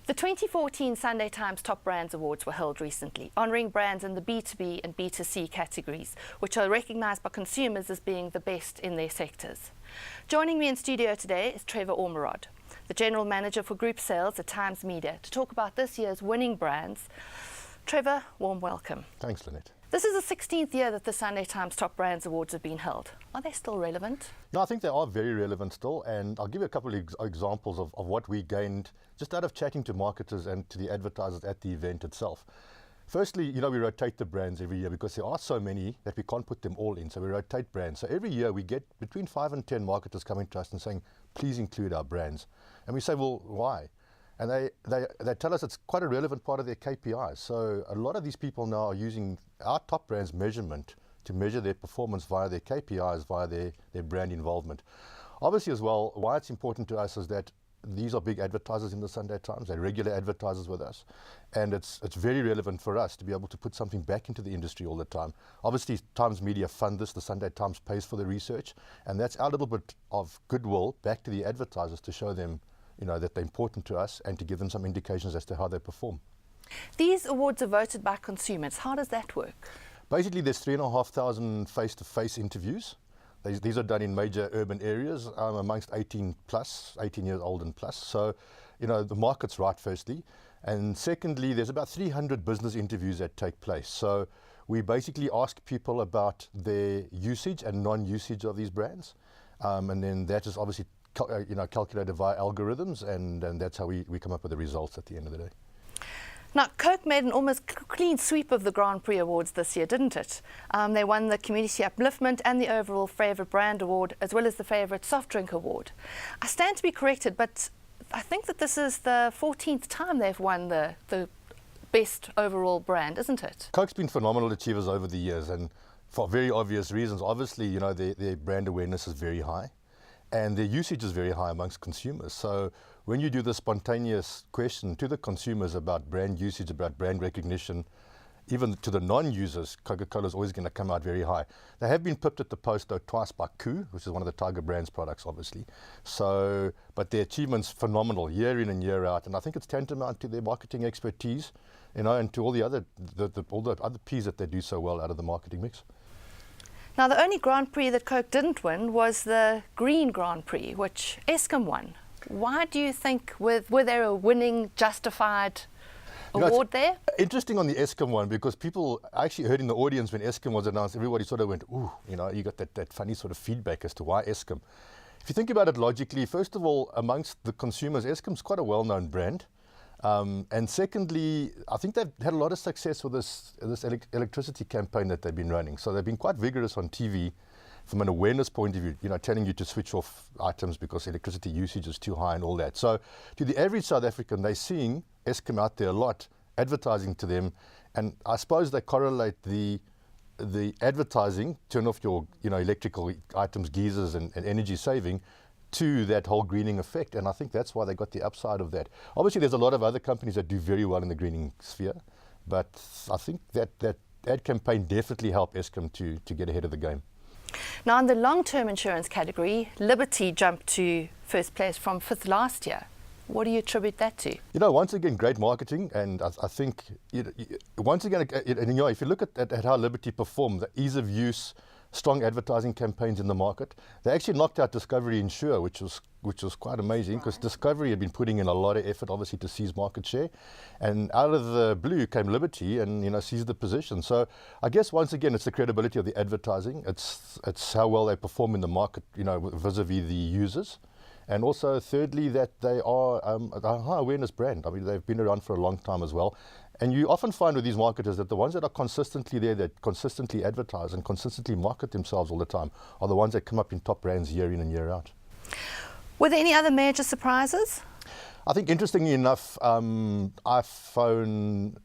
The 2014 Sunday Times Top Brands Awards were held recently, honouring brands in the B2B and B2C categories, which are recognised by consumers as being the best in their sectors. Joining me in studio today is Trevor Ormerod, the General Manager for Group Sales at Times Media, to talk about this year's winning brands. Trevor, warm welcome. Thanks, Lynette. This is the 16th year that the Sunday Times Top Brands Awards have been held. Are they still relevant? No, I think they are very relevant still, and I'll give you a couple of examples of what we gained just out of chatting to marketers and to the advertisers at the event itself. Firstly, we rotate the brands every year because there are so many that we can't put them all in, so we rotate brands. So every year we get between 5 and 10 marketers coming to us and saying, please include our brands. And we say, well, why? And they tell us it's quite a relevant part of their KPIs. So a lot of these people now are using our top brands measurement to measure their performance via their KPIs, via their brand involvement. Obviously as well, why it's important to us is that these are big advertisers in the Sunday Times. They're regular advertisers with us. And it's very relevant for us to be able to put something back into the industry all the time. Obviously, Times Media fund this. The Sunday Times pays for the research. And that's our little bit of goodwill back to the advertisers to show them that they're important to us and to give them some indications as to how they perform. These awards are voted by consumers. How does that work? Basically, there's 3,500 face-to-face interviews. These are done in major urban areas amongst 18 years old and plus. So, the market's right, firstly. And secondly, there's about 300 business interviews that take place. So we basically ask people about their usage and non-usage of these brands. And then that is obviously calculated via algorithms, and that's how we come up with the results at the end of the day. Now, Coke made an almost clean sweep of the Grand Prix Awards this year, didn't it? They won the Community Upliftment and the overall Favourite Brand Award, as well as the Favourite Soft Drink Award. I stand to be corrected, but I think that this is the 14th time they've won the best overall brand, isn't it? Coke's been phenomenal achievers over the years, and for very obvious reasons. Obviously, their brand awareness is very high. And their usage is very high amongst consumers. So when you do the spontaneous question to the consumers about brand usage, about brand recognition, even to the non-users, Coca-Cola is always going to come out very high. They have been pipped at the post though twice by Koo, which is one of the Tiger Brands products, obviously. So, but their achievement's phenomenal year in and year out, and I think it's tantamount to their marketing expertise, and to all the other P's that they do so well out of the marketing mix. Now, the only Grand Prix that Coke didn't win was the Green Grand Prix, which Eskom won. Why do you think, were there a winning, justified award there? Interesting on the Eskom one, because people actually heard in the audience when Eskom was announced, everybody sort of went, ooh, you got that funny sort of feedback as to why Eskom. If you think about it logically, first of all, amongst the consumers, Eskom's quite a well-known brand. And secondly, I think they've had a lot of success with this electricity campaign that they've been running. So they've been quite vigorous on TV from an awareness point of view, telling you to switch off items because electricity usage is too high and all that. So to the average South African, they're seeing Eskom out there a lot, advertising to them. And I suppose they correlate the advertising, turn off your electrical items, geysers and energy saving, to that whole greening effect, and I think that's why they got the upside of that. Obviously, there's a lot of other companies that do very well in the greening sphere, but I think that ad campaign definitely helped Eskom to get ahead of the game. Now, in the long-term insurance category, Liberty jumped to first place from 5th last year. What do you attribute that to? Once again, great marketing, and I think, once again, if you look at how Liberty performed, the ease of use, strong advertising campaigns in the market. They actually knocked out Discovery Insure, which was quite amazing, because Discovery had been putting in a lot of effort, obviously, to seize market share. And out of the blue came Liberty and, seized the position. So I guess, once again, it's the credibility of the advertising. It's how well they perform in the market, vis-a-vis the users. And also, thirdly, that they are a high awareness brand. I mean, they've been around for a long time as well. And you often find with these marketers that the ones that are consistently there, that consistently advertise and consistently market themselves all the time, are the ones that come up in top brands year in and year out. Were there any other major surprises? I think, interestingly enough, iPhone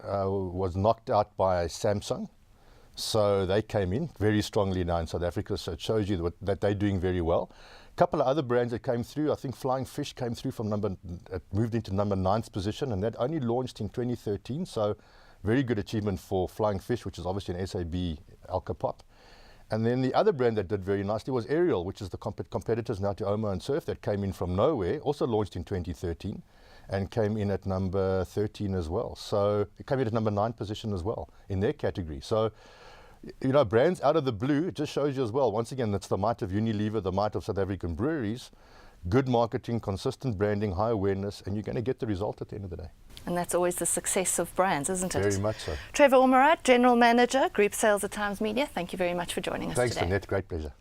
was knocked out by Samsung. So they came in very strongly now in South Africa, so it shows you that they're doing very well. A couple of other brands that came through, I think Flying Fish came through from moved into number 9th position, and that only launched in 2013, so very good achievement for Flying Fish, which is obviously an SAB Alka Pop. And then the other brand that did very nicely was Ariel, which is the competitors now to Omo and Surf that came in from nowhere, also launched in 2013. and came in at number 13 as well. So it came in at number 9 position as well in their category. So, you know, brands out of the blue, it just shows you as well. Once again, that's the might of Unilever, the might of South African breweries. Good marketing, consistent branding, high awareness, and you're going to get the result at the end of the day. And that's always the success of brands, isn't it? Very much so. Trevor Ormerod, General Manager, Group Sales at Times Media, thank you very much for joining us Thanks, today. Annette. Great pleasure.